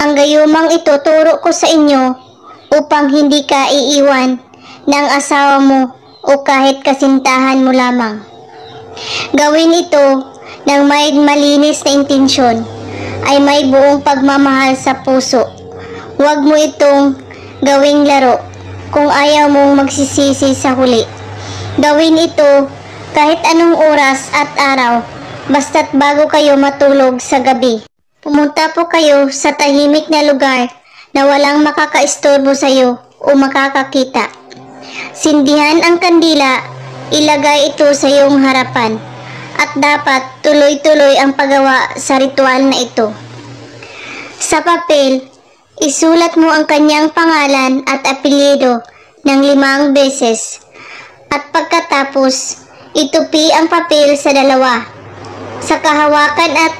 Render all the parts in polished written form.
Ang gayumang ito turo ko sa inyo upang hindi ka iiwan ng asawa mo o kahit kasintahan mo lamang. Gawin ito ng may malinis na intensyon ay may buong pagmamahal sa puso. Huwag mo itong gawing laro kung ayaw mong magsisisi sa huli. Gawin ito kahit anong oras at araw, basta't bago kayo matulog sa gabi. Pumunta po kayo sa tahimik na lugar na walang makakaistorbo sa iyo o makakakita. Sindihan ang kandila, ilagay ito sa iyong harapan, at dapat tuloy-tuloy ang paggawa sa ritual na ito. Sa papel, isulat mo ang kanyang pangalan at apelyido ng 5 beses, at pagkatapos, itupi ang papel sa dalawa. Sa kahawakan at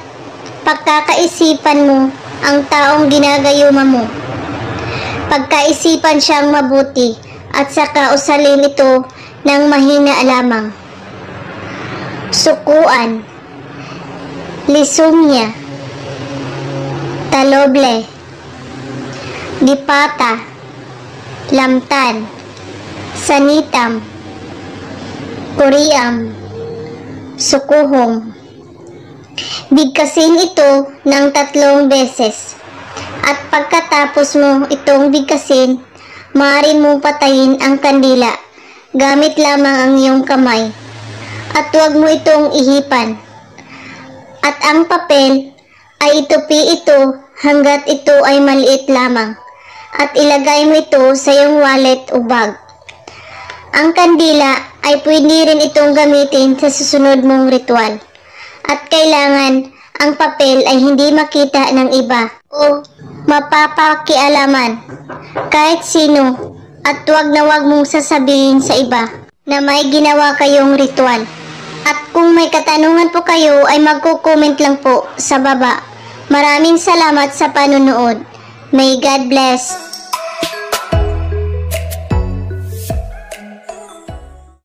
pagkakaisipan mo ang taong ginagayuma mo. Pagkaisipan siyang mabuti at saka usalin ito ng mahina lamang. Sukuan, lisumnya, taloble, dipata, lamtan, sanitam, kuriam, sukuhong. Bigkasin ito ng 3 beses. At pagkatapos mo itong bigkasin, maaari mong patayin ang kandila gamit lamang ang iyong kamay. At huwag mo itong ihipan. At ang papel ay itupi ito hanggat ito ay maliit lamang. At ilagay mo ito sa iyong wallet o bag. Ang kandila ay pwede rin itong gamitin sa susunod mong ritual. At kailangan ang papel ay hindi makita ng iba o mapapakialaman kahit sino, at huwag na huwag mong sasabihin sa iba na may ginawa kayong ritual. At kung may katanungan po kayo ay magko-comment lang po sa baba. Maraming salamat sa panunood. May God bless.